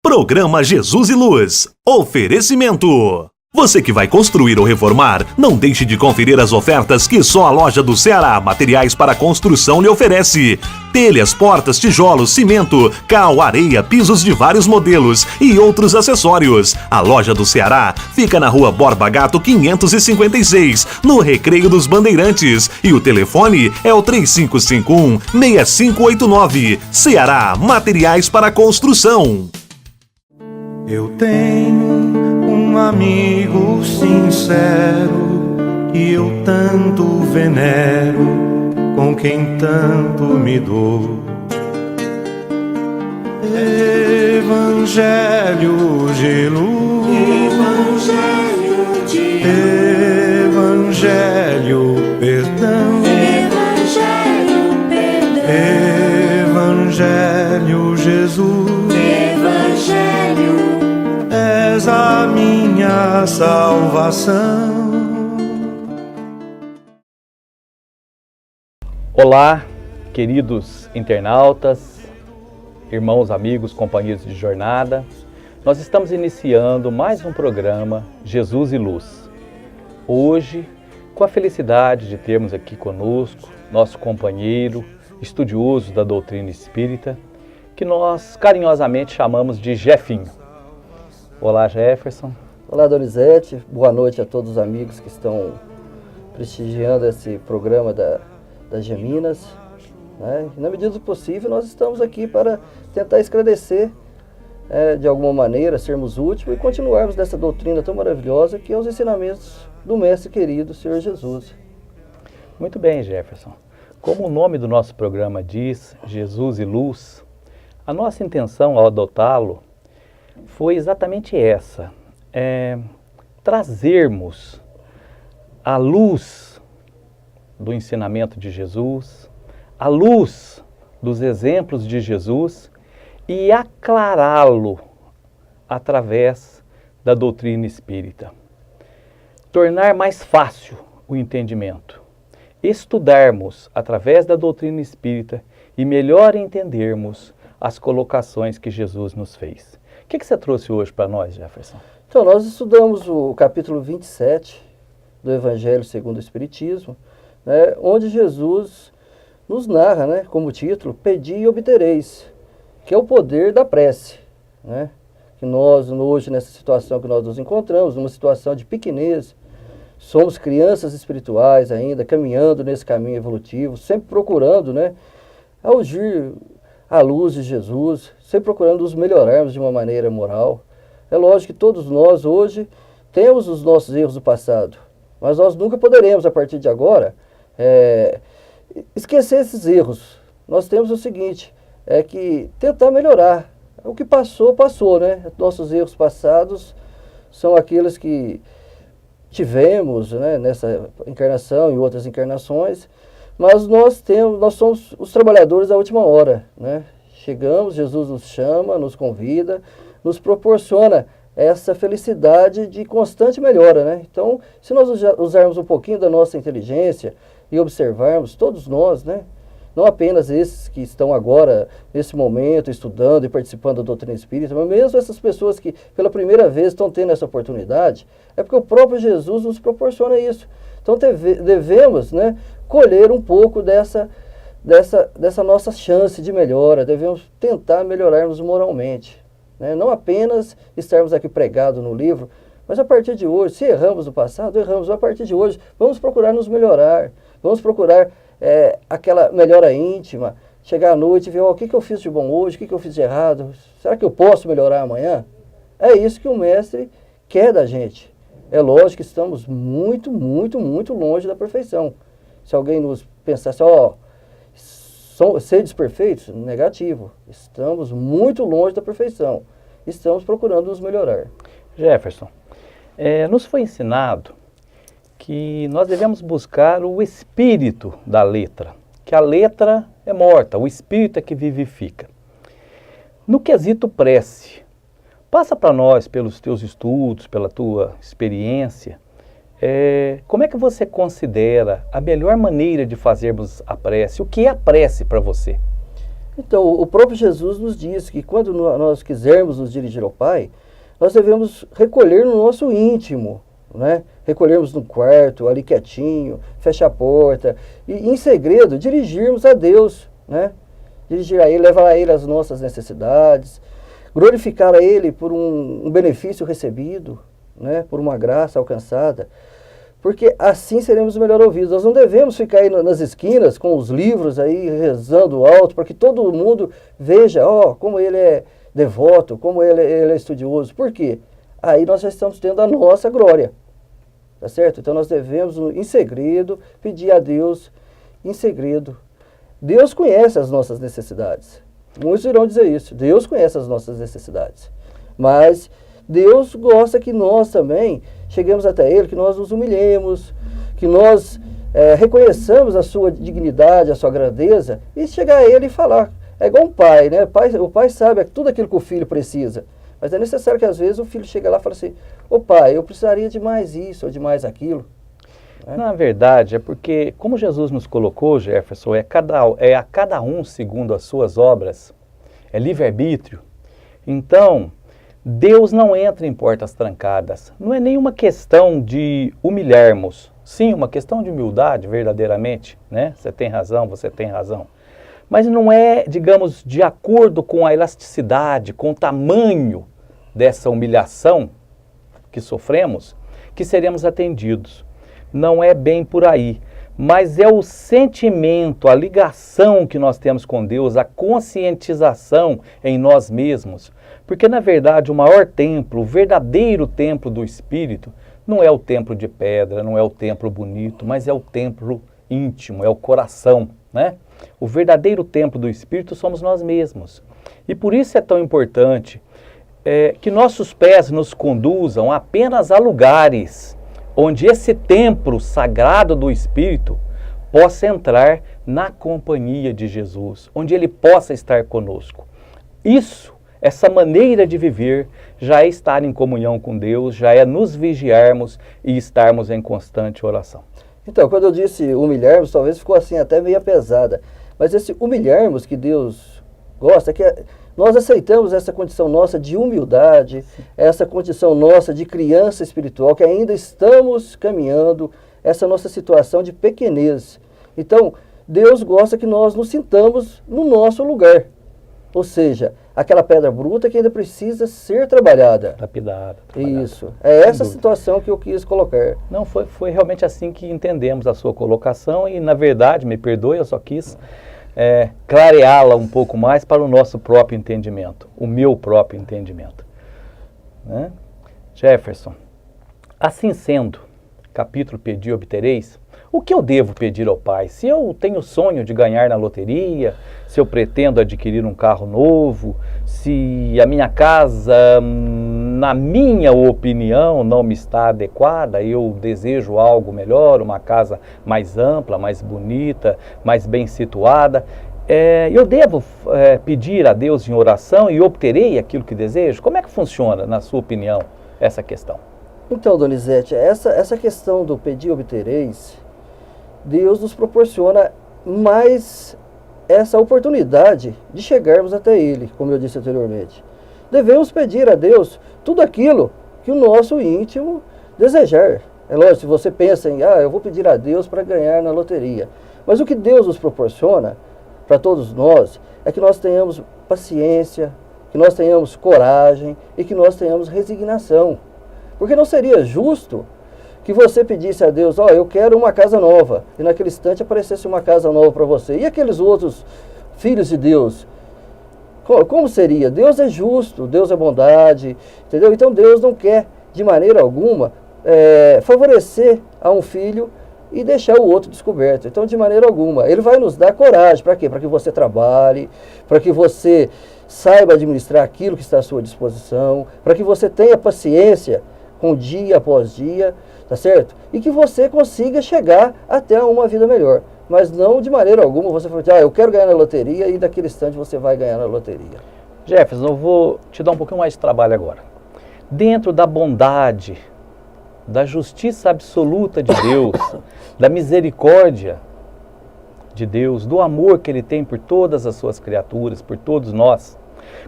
Programa Jesus e Luz. Oferecimento. Você que vai construir ou reformar, não deixe de conferir as ofertas que só a loja do Ceará Materiais para Construção lhe oferece. Telhas, portas, tijolos, cimento, cal, areia, pisos de vários modelos e outros acessórios. A loja do Ceará fica na Rua Borba Gato 556, no Recreio dos Bandeirantes. E o telefone é o 3551-6589. Ceará Materiais para Construção. Eu tenho um amigo sincero que eu tanto venero, com quem tanto me dou. Evangelho de luz, Evangelho de luz, Evangelho perdão, Evangelho perdão, Evangelho Jesus, Evangelho és a minha salvação. Olá, queridos internautas, irmãos, amigos, companheiros de jornada. Nós estamos iniciando mais um programa Jesus e Luz. Hoje, com a felicidade de termos aqui conosco nosso companheiro, estudioso da doutrina espírita, que nós carinhosamente chamamos de Jefinho. Olá, Jefferson. Olá, Donizete. Boa noite a todos os amigos que estão prestigiando esse programa das Geminas. Né? Na medida do possível, nós estamos aqui para tentar esclarecer, de alguma maneira, sermos úteis e continuarmos dessa doutrina tão maravilhosa que é os ensinamentos do Mestre querido, Senhor Jesus. Muito bem, Jefferson. Como o nome do nosso programa diz, Jesus e Luz, a nossa intenção ao adotá-lo foi exatamente essa, trazermos a luz do ensinamento de Jesus, a luz dos exemplos de Jesus e aclará-lo através da doutrina espírita. Tornar mais fácil o entendimento, estudarmos através da doutrina espírita e melhor entendermos as colocações que Jesus nos fez. O que você trouxe hoje para nós, Jefferson? Então, nós estudamos o capítulo 27 do Evangelho segundo o Espiritismo, né, onde Jesus nos narra, né, como título, Pedi e obtereis, que é o poder da prece. Né, que nós, hoje, nessa situação que nós nos encontramos, numa situação de pequenez, somos crianças espirituais ainda, caminhando nesse caminho evolutivo, sempre procurando, né, augir a luz de Jesus, sempre procurando nos melhorarmos de uma maneira moral. É lógico que todos nós hoje temos os nossos erros do passado, mas nós nunca poderemos, a partir de agora, esquecer esses erros. Nós temos o seguinte, que tentar melhorar. O que passou, passou, né? Nossos erros passados são aqueles que tivemos, né, nessa encarnação e outras encarnações, mas nós somos os trabalhadores da última hora, né? Chegamos, Jesus nos chama, nos convida, nos proporciona essa felicidade de constante melhora, né? Então, se nós usarmos um pouquinho da nossa inteligência e observarmos, todos nós, né? Não apenas esses que estão agora, nesse momento, estudando e participando da doutrina espírita, mas mesmo essas pessoas que pela primeira vez estão tendo essa oportunidade, é porque o próprio Jesus nos proporciona isso. Então devemos, né, colher um pouco dessa nossa chance de melhora, devemos tentar melhorarmos moralmente. Né? Não apenas estarmos aqui pregados no livro, mas a partir de hoje, se erramos no passado, erramos, a partir de hoje, vamos procurar nos melhorar, vamos procurar aquela melhora íntima, chegar à noite e ver o que eu fiz de bom hoje, o que eu fiz de errado, será que eu posso melhorar amanhã? É isso que o Mestre quer da gente. É lógico que estamos muito, muito, muito longe da perfeição. Se alguém nos pensasse, seres perfeitos, negativo. Estamos muito longe da perfeição. Estamos procurando nos melhorar. Jefferson, nos foi ensinado que nós devemos buscar o espírito da letra, que a letra é morta, o espírito é que vivifica. No quesito prece, passa para nós, pelos teus estudos, pela tua experiência, como é que você considera a melhor maneira de fazermos a prece? O que é a prece para você? Então, o próprio Jesus nos diz que quando nós quisermos nos dirigir ao Pai, nós devemos recolher no nosso íntimo, né? Recolhermos no quarto, ali quietinho, fechar a porta, e em segredo dirigirmos a Deus, né? Dirigir a Ele, levar a Ele as nossas necessidades, glorificar a Ele por um benefício recebido, né? Por uma graça alcançada, porque assim seremos melhor ouvidos. Nós não devemos ficar aí nas esquinas com os livros aí rezando alto, para que todo mundo veja, como ele é devoto, como ele é estudioso. Por quê? Aí nós já estamos tendo a nossa glória, tá certo? Então nós devemos, em segredo, pedir a Deus em segredo. Deus conhece as nossas necessidades. Muitos irão dizer isso. Deus conhece as nossas necessidades. Mas Deus gosta que nós também cheguemos até Ele, que nós nos humilhemos, que nós reconheçamos a sua dignidade, a sua grandeza, e chegar a Ele e falar. É igual um pai, né? O pai sabe tudo aquilo que o filho precisa, mas é necessário que às vezes o filho chegue lá e fale assim, ô pai, eu precisaria de mais isso ou de mais aquilo. Né? Na verdade, é porque, como Jesus nos colocou, Jefferson, é a cada um segundo as suas obras, é livre-arbítrio. Então, Deus não entra em portas trancadas. Não é nenhuma questão de humilharmos. Sim, uma questão de humildade, verdadeiramente, né? Você tem razão, você tem razão. Mas não é, digamos, de acordo com a elasticidade, com o tamanho dessa humilhação que sofremos, que seremos atendidos. Não é bem por aí. Mas é o sentimento, a ligação que nós temos com Deus, a conscientização em nós mesmos. Porque, na verdade, o maior templo, o verdadeiro templo do Espírito, não é o templo de pedra, não é o templo bonito, mas é o templo íntimo, é o coração, né? O verdadeiro templo do Espírito somos nós mesmos. E por isso é tão importante que nossos pés nos conduzam apenas a lugares onde esse templo sagrado do Espírito possa entrar na companhia de Jesus, onde Ele possa estar conosco. Isso, essa maneira de viver, já é estar em comunhão com Deus, já é nos vigiarmos e estarmos em constante oração. Então, quando eu disse humilharmos, talvez ficou assim até meio pesada, mas esse humilharmos que Deus gosta, que nós aceitamos essa condição nossa de humildade, essa condição nossa de criança espiritual, que ainda estamos caminhando, essa nossa situação de pequenez. Então, Deus gosta que nós nos sintamos no nosso lugar. Ou seja, aquela pedra bruta que ainda precisa ser trabalhada. Lapidada. Isso. É essa situação que eu quis colocar. Não, foi realmente assim que entendemos a sua colocação e, na verdade, me perdoe, eu só quis clareá-la um pouco mais para o nosso próprio entendimento, o meu próprio entendimento. Né? Jefferson, assim sendo, capítulo Pedi e Obtereis, o que eu devo pedir ao Pai? Se eu tenho sonho de ganhar na loteria, se eu pretendo adquirir um carro novo, se a minha casa, na minha opinião, não me está adequada, eu desejo algo melhor, uma casa mais ampla, mais bonita, mais bem situada, eu devo pedir a Deus em oração e obterei aquilo que desejo? Como é que funciona, na sua opinião, essa questão? Então, Donizete, essa questão do pedir e obtereis, Deus nos proporciona mais essa oportunidade de chegarmos até Ele, como eu disse anteriormente. Devemos pedir a Deus tudo aquilo que o nosso íntimo desejar. É lógico, se você pensa em, eu vou pedir a Deus para ganhar na loteria. Mas o que Deus nos proporciona, para todos nós, é que nós tenhamos paciência, que nós tenhamos coragem e que nós tenhamos resignação. Porque não seria justo que você pedisse a Deus, eu quero uma casa nova, e naquele instante aparecesse uma casa nova para você. E aqueles outros filhos de Deus? Como seria? Deus é justo, Deus é bondade, entendeu? Então Deus não quer, de maneira alguma, favorecer a um filho e deixar o outro descoberto. Então, de maneira alguma, Ele vai nos dar coragem. Para quê? Para que você trabalhe, para que você saiba administrar aquilo que está à sua disposição, para que você tenha paciência com dia após dia, tá certo? E que você consiga chegar até uma vida melhor. Mas não de maneira alguma você fala, eu quero ganhar na loteria, e daquele instante você vai ganhar na loteria. Jefferson, eu vou te dar um pouquinho mais de trabalho agora. Dentro da bondade, da justiça absoluta de Deus, da misericórdia de Deus, do amor que Ele tem por todas as suas criaturas, por todos nós,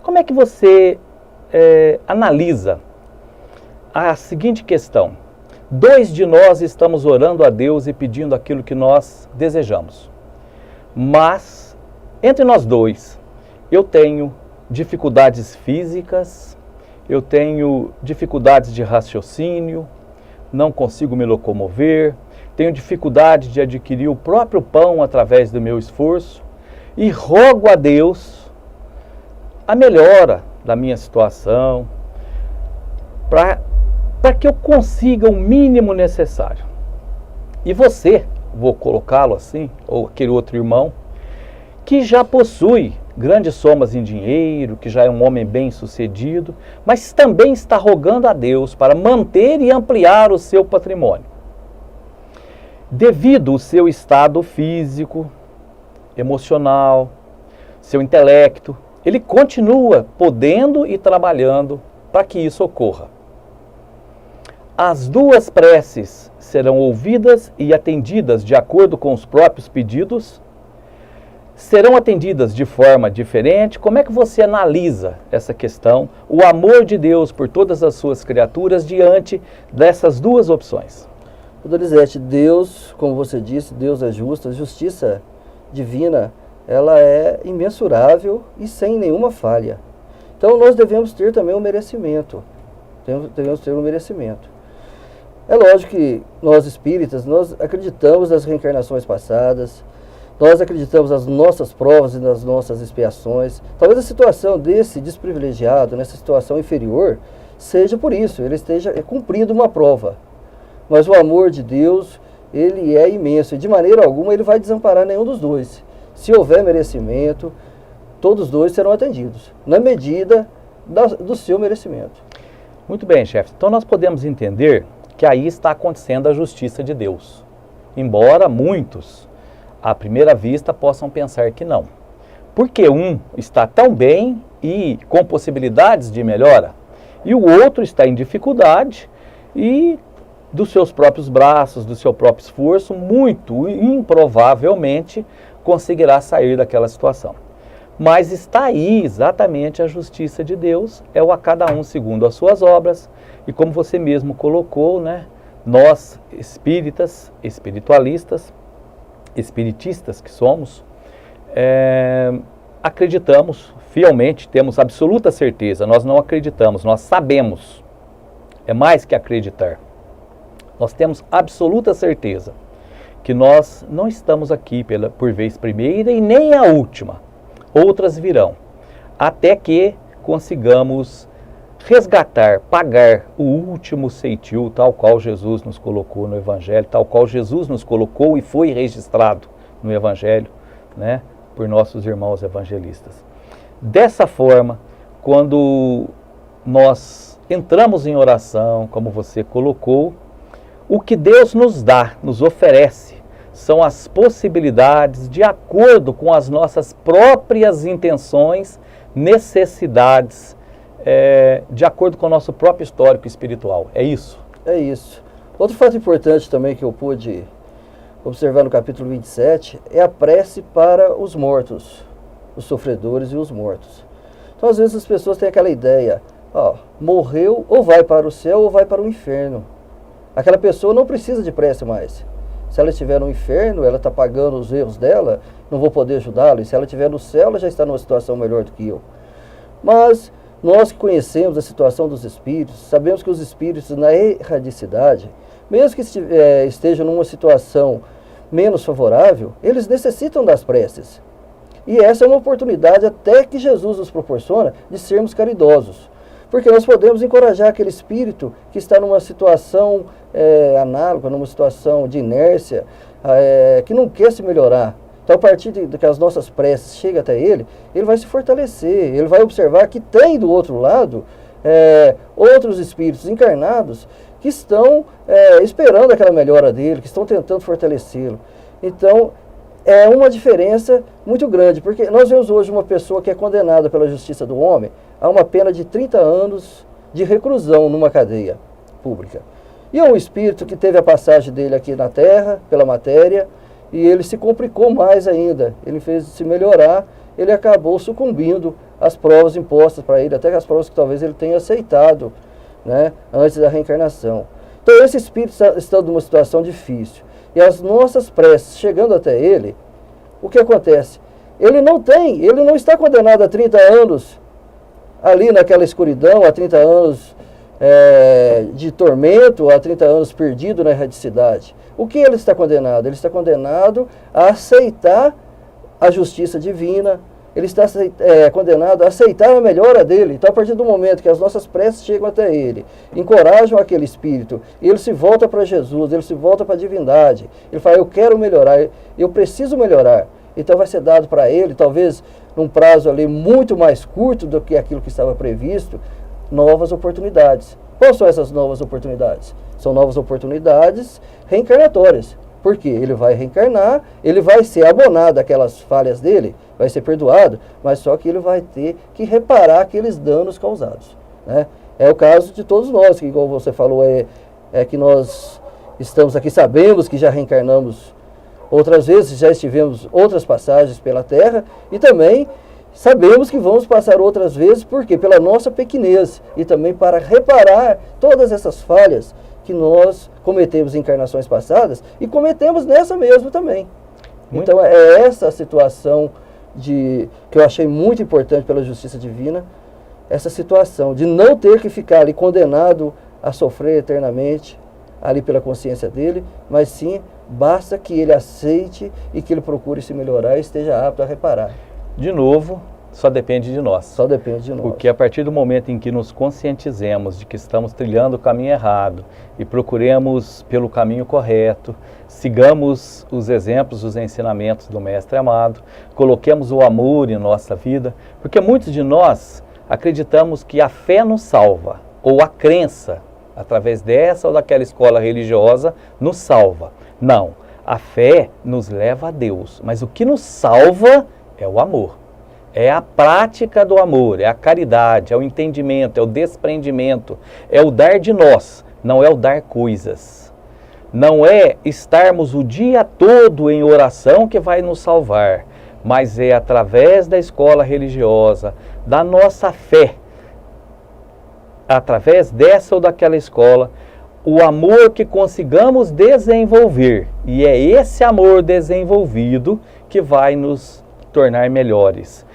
como é que você analisa a seguinte questão? 2 de nós estamos orando a Deus e pedindo aquilo que nós desejamos. Mas, entre nós 2, eu tenho dificuldades físicas, eu tenho dificuldades de raciocínio, não consigo me locomover, tenho dificuldade de adquirir o próprio pão através do meu esforço e rogo a Deus a melhora da minha situação, para que eu consiga o mínimo necessário. E você, vou colocá-lo assim, ou aquele outro irmão, que já possui grandes somas em dinheiro, que já é um homem bem-sucedido, mas também está rogando a Deus para manter e ampliar o seu patrimônio. Devido ao seu estado físico, emocional, seu intelecto, ele continua podendo e trabalhando para que isso ocorra. As 2 preces serão ouvidas e atendidas de acordo com os próprios pedidos? Serão atendidas de forma diferente? Como é que você analisa essa questão, o amor de Deus por todas as suas criaturas diante dessas 2 opções? Donizete, Deus, como você disse, Deus é justo, a justiça divina, ela é imensurável e sem nenhuma falha. Então nós devemos ter também um merecimento. Devemos ter um merecimento. É lógico que nós espíritas, nós acreditamos nas reencarnações passadas, nós acreditamos nas nossas provas e nas nossas expiações. Talvez a situação desse desprivilegiado, nessa situação inferior, seja por isso, ele esteja cumprindo uma prova. Mas o amor de Deus, ele é imenso e de maneira alguma ele vai desamparar nenhum dos 2. Se houver merecimento, todos os 2 serão atendidos, na medida do seu merecimento. Muito bem, chefe. Então nós podemos entender que aí está acontecendo a justiça de Deus. Embora muitos, à primeira vista, possam pensar que não. Porque um está tão bem e com possibilidades de melhora, e o outro está em dificuldade e dos seus próprios braços, do seu próprio esforço, muito improvavelmente conseguirá sair daquela situação. Mas está aí exatamente a justiça de Deus, é o a cada um segundo as suas obras, e como você mesmo colocou, né, nós espíritas, espiritualistas, espiritistas que somos, acreditamos fielmente, temos absoluta certeza, nós não acreditamos, nós sabemos, é mais que acreditar. Nós temos absoluta certeza que nós não estamos aqui por vez primeira e nem a última. Outras virão, até que consigamos resgatar, pagar o último ceitil, tal qual Jesus nos colocou no Evangelho, tal qual Jesus nos colocou e foi registrado no Evangelho, né, por nossos irmãos evangelistas. Dessa forma, quando nós entramos em oração, como você colocou, o que Deus nos dá, nos oferece, são as possibilidades de acordo com as nossas próprias intenções, necessidades, de acordo com o nosso próprio histórico espiritual. É isso? É isso. Outro fato importante também que eu pude observar no capítulo 27 é a prece para os mortos, os sofredores e os mortos. Então, às vezes, as pessoas têm aquela ideia, morreu ou vai para o céu ou vai para o inferno. Aquela pessoa não precisa de prece mais. Se ela estiver no inferno, ela está pagando os erros dela, não vou poder ajudá-la. E se ela estiver no céu, ela já está numa situação melhor do que eu. Mas nós que conhecemos a situação dos espíritos, sabemos que os espíritos na erradicidade, mesmo que estejam numa situação menos favorável, eles necessitam das preces. E essa é uma oportunidade até que Jesus nos proporciona de sermos caridosos. Porque nós podemos encorajar aquele espírito que está numa situação análoga, numa situação de inércia, que não quer se melhorar. Então, a partir de que as nossas preces chegam até ele, ele vai se fortalecer, ele vai observar que tem do outro lado outros espíritos encarnados que estão esperando aquela melhora dele, que estão tentando fortalecê-lo. Então, é uma diferença muito grande, porque nós vemos hoje uma pessoa que é condenada pela justiça do homem a uma pena de 30 anos de reclusão numa cadeia pública. E é um espírito que teve a passagem dele aqui na Terra, pela matéria, e ele se complicou mais ainda. Ele fez se melhorar, ele acabou sucumbindo às provas impostas para ele, até as provas que talvez ele tenha aceitado, né, antes da reencarnação. Então esse espírito está numa situação difícil. E as nossas preces chegando até ele, o que acontece? Ele não está condenado a 30 anos ali naquela escuridão, a 30 anos de tormento, a 30 anos perdido na erradicidade. O que ele está condenado? Ele está condenado a aceitar a justiça divina, ele está condenado a aceitar a melhora dele. Então, a partir do momento que as nossas preces chegam até ele, encorajam aquele espírito, ele se volta para Jesus, ele se volta para a divindade, ele fala, eu quero melhorar, eu preciso melhorar. Então vai ser dado para ele, talvez num prazo ali muito mais curto do que aquilo que estava previsto, novas oportunidades. Quais são essas novas oportunidades? São novas oportunidades reencarnatórias. Porque ele vai reencarnar, ele vai ser abonado aquelas falhas dele, vai ser perdoado, mas só que ele vai ter que reparar aqueles danos causados, né? É o caso de todos nós, que igual você falou, é que nós estamos aqui, sabemos que já reencarnamos outras vezes, já estivemos outras passagens pela Terra, e também sabemos que vamos passar outras vezes, porque pela nossa pequenez, e também para reparar todas essas falhas que nós cometemos em encarnações passadas e cometemos nessa mesmo também. Então é essa a situação que eu achei muito importante pela justiça divina, essa situação de não ter que ficar ali condenado a sofrer eternamente ali pela consciência dele, mas sim basta que ele aceite e que ele procure se melhorar e esteja apto a reparar. De novo, só depende de nós. Só depende de nós. Porque a partir do momento em que nos conscientizemos de que estamos trilhando o caminho errado e procuremos pelo caminho correto, sigamos os exemplos, os ensinamentos do Mestre amado, coloquemos o amor em nossa vida, porque muitos de nós acreditamos que a fé nos salva, ou a crença, através dessa ou daquela escola religiosa, nos salva. Não, a fé nos leva a Deus, mas o que nos salva é o amor. É a prática do amor, é a caridade, é o entendimento, é o desprendimento, é o dar de nós, não é o dar coisas. Não é estarmos o dia todo em oração que vai nos salvar, mas é através da escola religiosa, da nossa fé, através dessa ou daquela escola, o amor que consigamos desenvolver. E é esse amor desenvolvido que vai nos tornar melhores.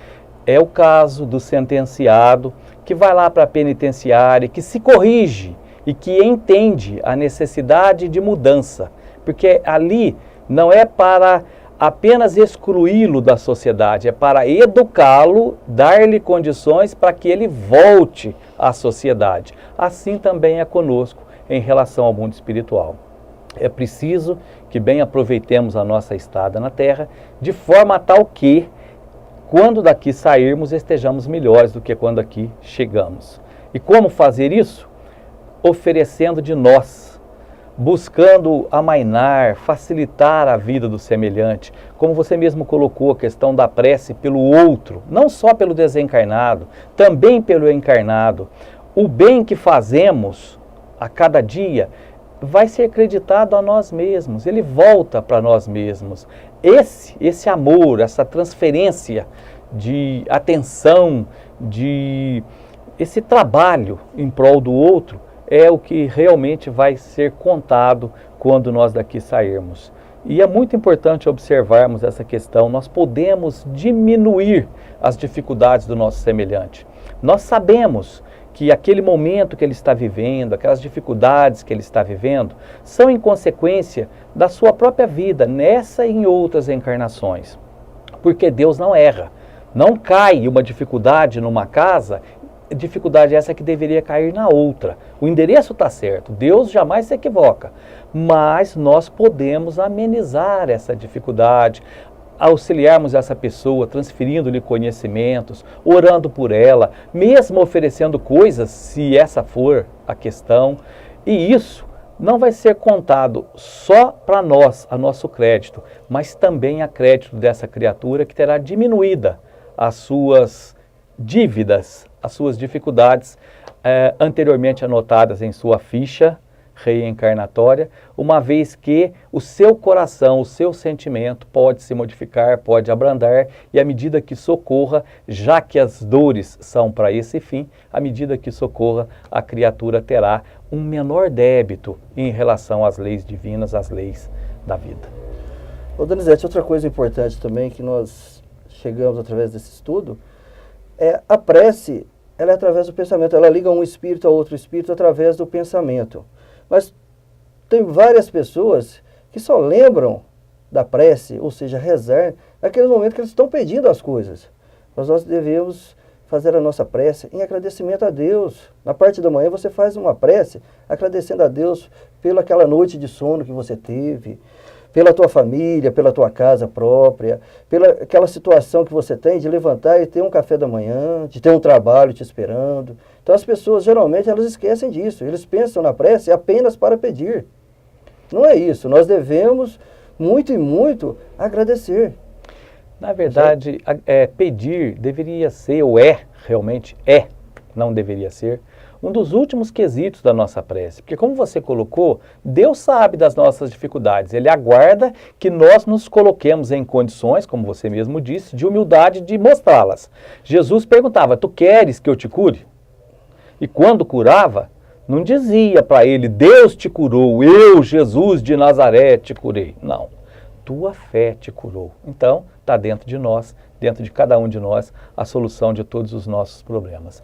É o caso do sentenciado que vai lá para a penitenciária, que se corrige e que entende a necessidade de mudança. Porque ali não é para apenas excluí-lo da sociedade, é para educá-lo, dar-lhe condições para que ele volte à sociedade. Assim também é conosco em relação ao mundo espiritual. É preciso que bem aproveitemos a nossa estada na Terra, de forma tal que quando daqui sairmos, estejamos melhores do que quando aqui chegamos. E como fazer isso? Oferecendo de nós, buscando amainar, facilitar a vida do semelhante. Como você mesmo colocou, a questão da prece pelo outro, não só pelo desencarnado, também pelo encarnado. O bem que fazemos a cada dia vai ser creditado a nós mesmos, ele volta para nós mesmos. Esse amor, essa transferência de atenção, esse trabalho em prol do outro, é o que realmente vai ser contado quando nós daqui sairmos. E é muito importante observarmos essa questão. Nós podemos diminuir as dificuldades do nosso semelhante. Nós sabemos que aquele momento que ele está vivendo, aquelas dificuldades que ele está vivendo, são em consequência da sua própria vida, nessa e em outras encarnações. Porque Deus não erra. Não cai uma dificuldade numa casa, dificuldade essa que deveria cair na outra. O endereço está certo, Deus jamais se equivoca. Mas nós podemos amenizar essa dificuldade, auxiliarmos essa pessoa, transferindo-lhe conhecimentos, orando por ela, mesmo oferecendo coisas, se essa for a questão. E isso não vai ser contado só para nós, a nosso crédito, mas também a crédito dessa criatura que terá diminuída as suas dívidas, as suas dificuldades anteriormente anotadas em sua ficha reencarnatória, uma vez que o seu coração, o seu sentimento pode se modificar, pode abrandar, e à medida que socorra, já que as dores são para esse fim, à medida que socorra, a criatura terá um menor débito em relação às leis divinas, às leis da vida. Ô Donizete, outra coisa importante também que nós chegamos através desse estudo é a prece, ela é através do pensamento, ela liga um espírito a outro espírito através do pensamento. Mas tem várias pessoas que só lembram da prece, ou seja, rezar, naquele momento que eles estão pedindo as coisas. Mas nós devemos fazer a nossa prece em agradecimento a Deus. Na parte da manhã você faz uma prece agradecendo a Deus pela aquela noite de sono que você teve, pela tua família, pela tua casa própria, pela aquela situação que você tem de levantar e ter um café da manhã, de ter um trabalho te esperando. Então as pessoas geralmente elas esquecem disso, eles pensam na prece apenas para pedir. Não é isso, nós devemos muito e muito agradecer. Na verdade, pedir deveria ser, ou realmente não deveria ser, um dos últimos quesitos da nossa prece. Porque como você colocou, Deus sabe das nossas dificuldades. Ele aguarda que nós nos coloquemos em condições, como você mesmo disse, de humildade de mostrá-las. Jesus perguntava, tu queres que eu te cure? E quando curava, não dizia para ele, Deus te curou, eu, Jesus de Nazaré, te curei. Não, tua fé te curou. Então, está dentro de nós, dentro de cada um de nós, a solução de todos os nossos problemas,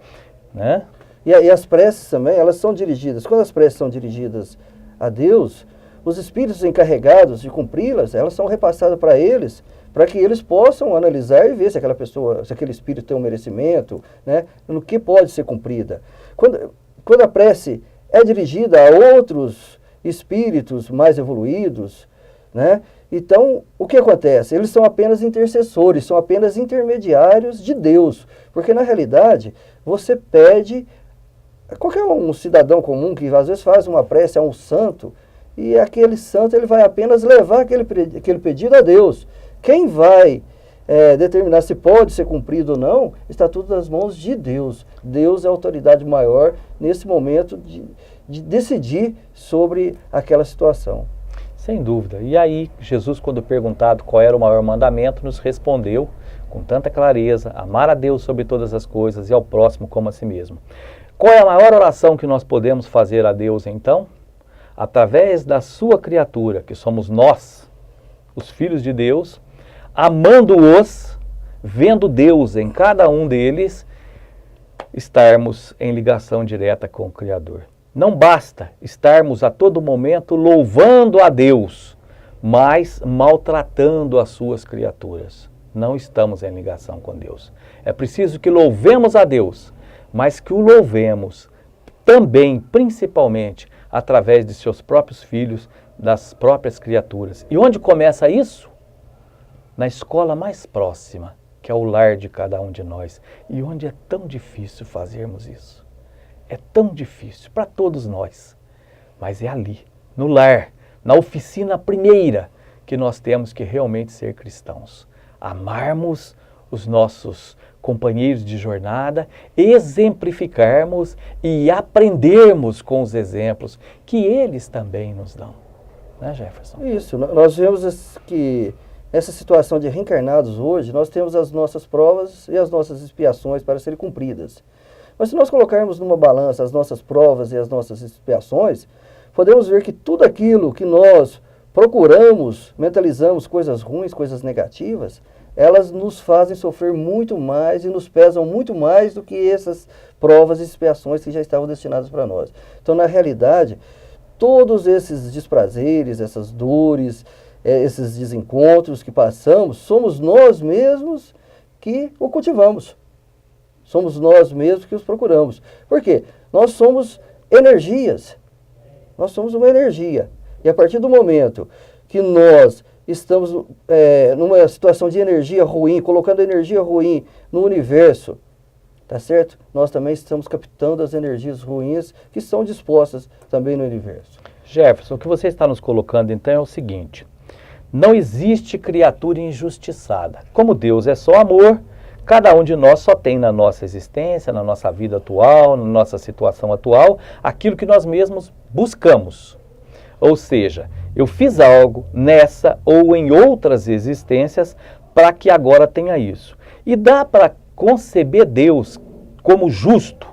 né? E as preces também, elas são dirigidas, quando as preces são dirigidas a Deus, os espíritos encarregados de cumpri-las, elas são repassadas para eles, para que eles possam analisar e ver se aquela pessoa, se aquele espírito tem um merecimento, né, no que pode ser cumprida. Quando a prece é dirigida a outros espíritos mais evoluídos, né, então o que acontece? Eles são apenas intercessores, são apenas intermediários de Deus, porque na realidade você pede. Qualquer um cidadão comum que às vezes faz uma prece a um santo, e aquele santo ele vai apenas levar aquele pedido a Deus. Quem vai determinar se pode ser cumprido ou não, está tudo nas mãos de Deus. Deus é a autoridade maior nesse momento de decidir sobre aquela situação. Sem dúvida. E aí, Jesus, quando perguntado qual era o maior mandamento, nos respondeu com tanta clareza, amar a Deus sobre todas as coisas e ao próximo como a si mesmo. Qual é a maior oração que nós podemos fazer a Deus, então? Através da sua criatura, que somos nós, os filhos de Deus, amando-os, vendo Deus em cada um deles, estarmos em ligação direta com o Criador. Não basta estarmos a todo momento louvando a Deus, mas maltratando as suas criaturas. Não estamos em ligação com Deus. É preciso que louvemos a Deus, mas que o louvemos também, principalmente, através de seus próprios filhos, das próprias criaturas. E onde começa isso? Na escola mais próxima, que é o lar de cada um de nós. E onde é tão difícil fazermos isso. É tão difícil para todos nós. Mas é ali, no lar, na oficina primeira, que nós temos que realmente ser cristãos. Amarmos os nossos companheiros de jornada, exemplificarmos e aprendermos com os exemplos que eles também nos dão. Né, Jefferson? Isso, nós vemos que nessa situação de reencarnados hoje, nós temos as nossas provas e as nossas expiações para serem cumpridas. Mas se nós colocarmos numa balança as nossas provas e as nossas expiações, podemos ver que tudo aquilo que nós procuramos, mentalizamos coisas ruins, coisas negativas, elas nos fazem sofrer muito mais e nos pesam muito mais do que essas provas e expiações que já estavam destinadas para nós. Então, na realidade, todos esses desprazeres, essas dores, esses desencontros que passamos, somos nós mesmos que o cultivamos. Somos nós mesmos que os procuramos. Por quê? Nós somos energias. Nós somos uma energia. E a partir do momento que nós estamos numa situação de energia ruim, colocando energia ruim no universo, tá certo? Nós também estamos captando as energias ruins que são dispostas também no universo. Jefferson, o que você está nos colocando então é o seguinte: não existe criatura injustiçada. Como Deus é só amor, Cada um de nós só tem na nossa existência, na nossa vida atual, na nossa situação atual, aquilo que nós mesmos buscamos. Ou seja, eu fiz algo nessa ou em outras existências para que agora tenha isso. E dá para conceber Deus como justo,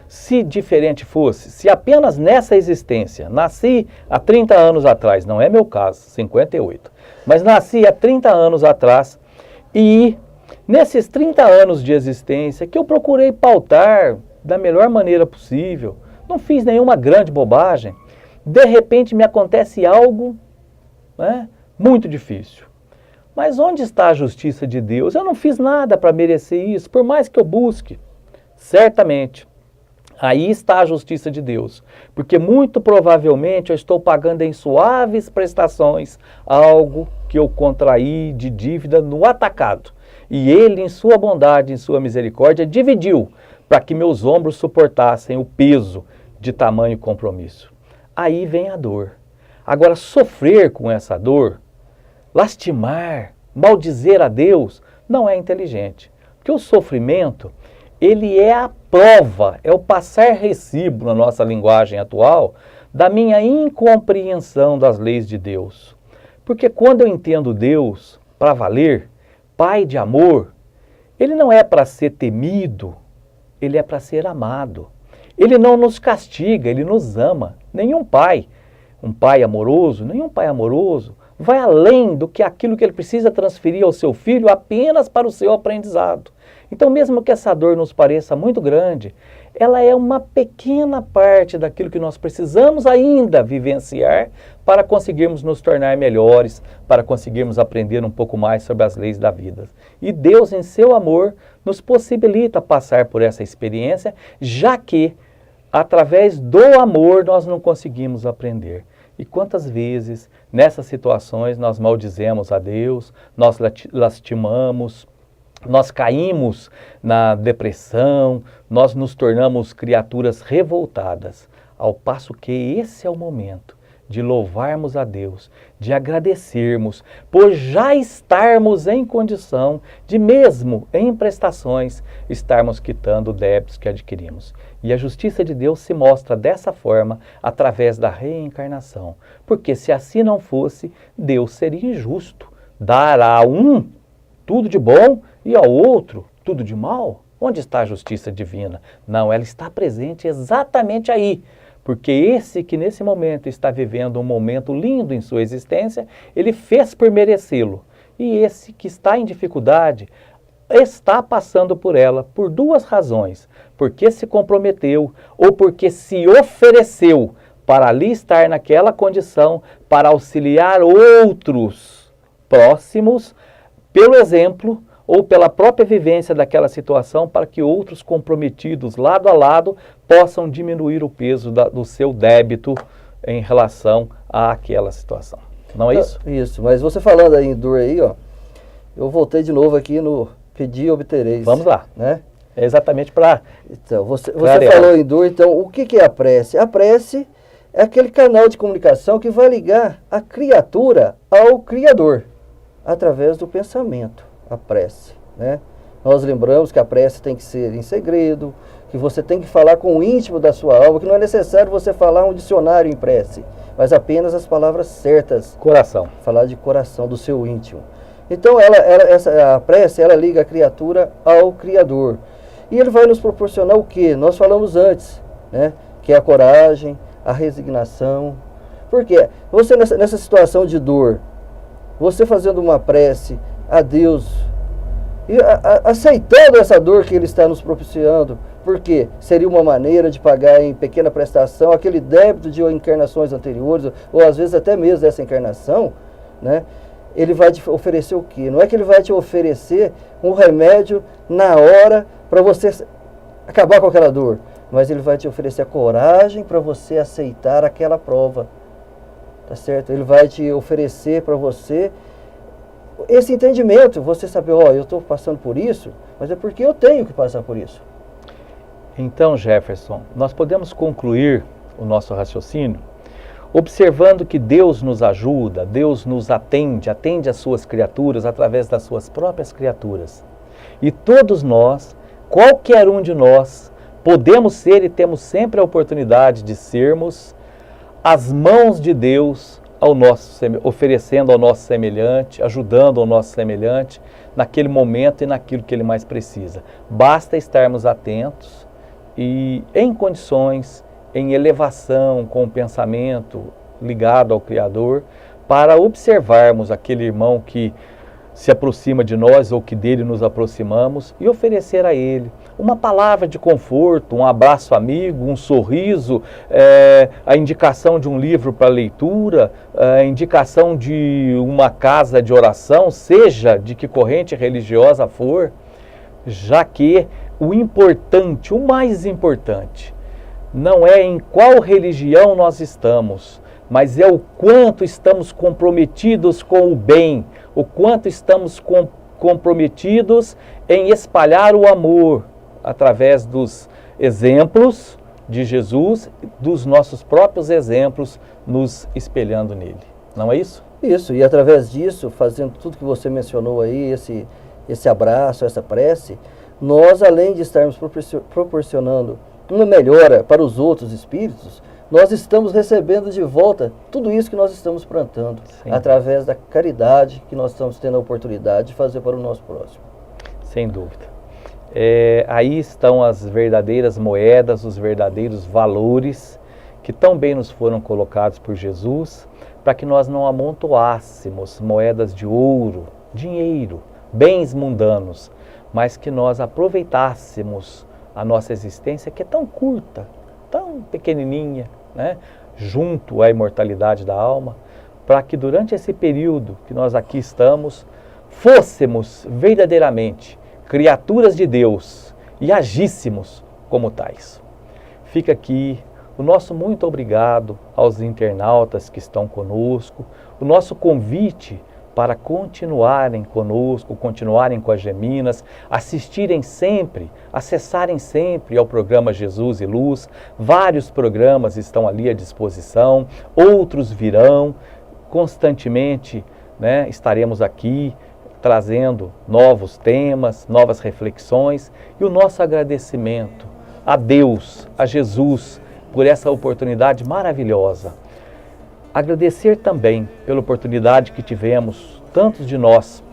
se diferente fosse, se apenas nessa existência, nasci há 30 anos atrás, não é meu caso, 58, mas nasci há 30 anos atrás e nesses 30 anos de existência que eu procurei pautar da melhor maneira possível, não fiz nenhuma grande bobagem, de repente me acontece algo, né, muito difícil. Mas onde está a justiça de Deus? Eu não fiz nada para merecer isso, por mais que eu busque. Certamente, aí está a justiça de Deus. Porque muito provavelmente eu estou pagando em suaves prestações algo que eu contraí de dívida no atacado. E Ele, em sua bondade, em sua misericórdia, dividiu para que meus ombros suportassem o peso de tamanho compromisso. Aí vem a dor. Agora, sofrer com essa dor, lastimar, maldizer a Deus, não é inteligente. Porque o sofrimento, ele é a prova, é o passar recibo na nossa linguagem atual da minha incompreensão das leis de Deus. Porque quando eu entendo Deus para valer, Pai de amor, Ele não é para ser temido, Ele é para ser amado. Ele não nos castiga, Ele nos ama. Nenhum pai, um pai amoroso, vai além do que aquilo que ele precisa transferir ao seu filho apenas para o seu aprendizado. Então, mesmo que essa dor nos pareça muito grande, ela é uma pequena parte daquilo que nós precisamos ainda vivenciar para conseguirmos nos tornar melhores, para conseguirmos aprender um pouco mais sobre as leis da vida. E Deus, em seu amor, nos possibilita passar por essa experiência, já que, através do amor, nós não conseguimos aprender. E quantas vezes, nessas situações, nós maldizemos a Deus, nós lastimamos, nós caímos na depressão, nós nos tornamos criaturas revoltadas, ao passo que esse é o momento de louvarmos a Deus, de agradecermos, por já estarmos em condição de, mesmo em prestações, estarmos quitando débitos que adquirimos. E a justiça de Deus se mostra dessa forma através da reencarnação, porque se assim não fosse, Deus seria injusto, dar a um tudo de bom e ao outro tudo de mal. Onde está a justiça divina? Não, ela está presente exatamente aí. Porque esse que nesse momento está vivendo um momento lindo em sua existência, ele fez por merecê-lo. E esse que está em dificuldade está passando por ela por duas razões. Porque se comprometeu ou porque se ofereceu para ali estar naquela condição para auxiliar outros próximos, pelo exemplo ou pela própria vivência daquela situação, para que outros comprometidos lado a lado possam diminuir o peso do seu débito em relação àquela situação. Não é isso? Isso, mas você falando aí em dor aí, ó, eu voltei de novo aqui no pedir e obtereis. Vamos lá. Né? É exatamente para... Então, você falou em dor, então o que é a prece? A prece é aquele canal de comunicação que vai ligar a criatura ao Criador, através do pensamento. A prece, né? Nós lembramos que a prece tem que ser em segredo, que você tem que falar com o íntimo da sua alma, que não é necessário você falar um dicionário em prece, mas apenas as palavras certas. Coração. Falar de coração, do seu íntimo. Então, a prece, ela liga a criatura ao Criador. E ele vai nos proporcionar o quê? Nós falamos antes, né? Que é a coragem, a resignação. Por quê? Você nessa situação de dor, você fazendo uma prece a Deus, e aceitando essa dor que Ele está nos propiciando, porque seria uma maneira de pagar em pequena prestação aquele débito de encarnações anteriores, ou às vezes até mesmo dessa encarnação, né? Ele vai te oferecer o quê? Não é que Ele vai te oferecer um remédio na hora para você acabar com aquela dor, mas Ele vai te oferecer a coragem para você aceitar aquela prova, tá certo? Ele vai te oferecer para você esse entendimento, você saber, eu estou passando por isso, mas é porque eu tenho que passar por isso. Então, Jefferson, nós podemos concluir o nosso raciocínio observando que Deus nos ajuda, Deus nos atende as suas criaturas através das suas próprias criaturas. E todos nós, qualquer um de nós, podemos ser e temos sempre a oportunidade de sermos as mãos de Deus oferecendo ao nosso semelhante, ajudando ao nosso semelhante naquele momento e naquilo que ele mais precisa. Basta estarmos atentos e em condições, em elevação, com o pensamento ligado ao Criador, para observarmos aquele irmão que se aproxima de nós ou que dele nos aproximamos e oferecer a ele uma palavra de conforto, um abraço amigo, um sorriso, a indicação de um livro para leitura, a indicação de uma casa de oração, seja de que corrente religiosa for, já que o importante, o mais importante, não é em qual religião nós estamos, mas é o quanto estamos comprometidos com o bem, o quanto estamos comprometidos em espalhar o amor através dos exemplos de Jesus, dos nossos próprios exemplos, nos espelhando nele. Não é isso? Isso, e através disso, fazendo tudo que você mencionou aí, esse abraço, essa prece, nós, além de estarmos proporcionando uma melhora para os outros espíritos, nós estamos recebendo de volta tudo isso que nós estamos plantando, Sim. através da caridade que nós estamos tendo a oportunidade de fazer para o nosso próximo. Sem dúvida. Aí estão as verdadeiras moedas, os verdadeiros valores que tão bem nos foram colocados por Jesus, para que nós não amontoássemos moedas de ouro, dinheiro, bens mundanos, mas que nós aproveitássemos a nossa existência, que é tão curta, tão pequenininha, né, junto à imortalidade da alma, para que durante esse período que nós aqui estamos, fôssemos verdadeiramente criaturas de Deus e agíssemos como tais. Fica aqui o nosso muito obrigado aos internautas que estão conosco, o nosso convite para continuarem conosco, continuarem com as Geminas, assistirem sempre, acessarem sempre ao programa Jesus e Luz. Vários programas estão ali à disposição, outros virão, constantemente, né, estaremos aqui trazendo novos temas, novas reflexões, e o nosso agradecimento a Deus, a Jesus, por essa oportunidade maravilhosa. Agradecer também pela oportunidade que tivemos, tantos de nós,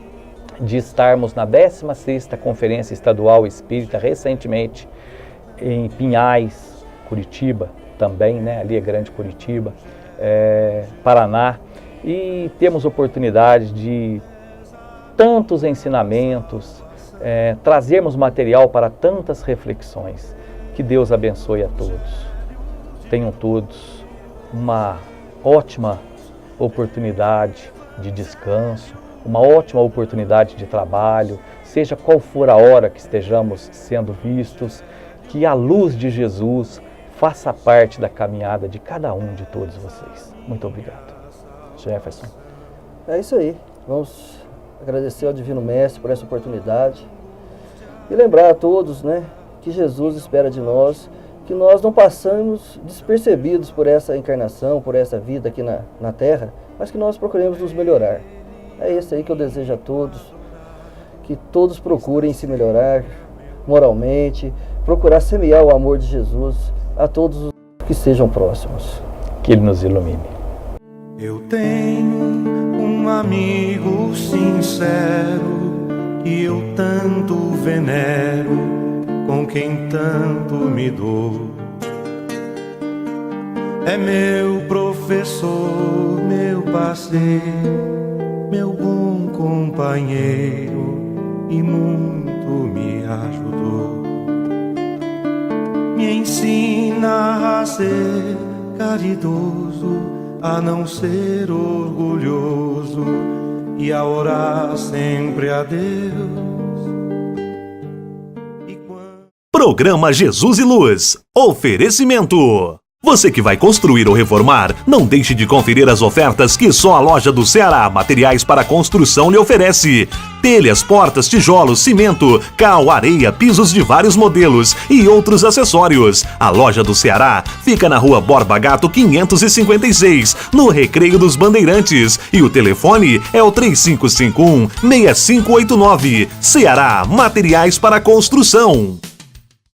de estarmos na 16ª Conferência Estadual Espírita, recentemente, em Pinhais, Curitiba, também, né? Ali é Grande Curitiba, Paraná, e temos oportunidade de tantos ensinamentos, trazermos material para tantas reflexões. Que Deus abençoe a todos. Tenham todos uma ótima oportunidade de descanso, uma ótima oportunidade de trabalho, seja qual for a hora que estejamos sendo vistos, que a luz de Jesus faça parte da caminhada de cada um de todos vocês. Muito obrigado. Jefferson. É isso aí. Vamos agradecer ao Divino Mestre por essa oportunidade e lembrar a todos, né, que Jesus espera de nós que nós não passamos despercebidos por essa encarnação, por essa vida aqui na Terra, mas que nós procuremos nos melhorar. É isso aí que eu desejo a todos, que todos procurem se melhorar moralmente, procurar semear o amor de Jesus a todos os que sejam próximos. Que Ele nos ilumine. Eu tenho um amigo sincero que eu tanto venero, com quem tanto me dou. É meu professor, meu parceiro, meu bom companheiro e muito me ajudou. Me ensina a ser caridoso, a não ser orgulhoso e a orar sempre a Deus. Programa Jesus e Luz. Oferecimento. Você que vai construir ou reformar, não deixe de conferir as ofertas que só a loja do Ceará Materiais para Construção lhe oferece. Telhas, portas, tijolos, cimento, cal, areia, pisos de vários modelos e outros acessórios. A loja do Ceará fica na Rua Borba Gato 556, no Recreio dos Bandeirantes. E o telefone é o 3551-6589. Ceará Materiais para Construção.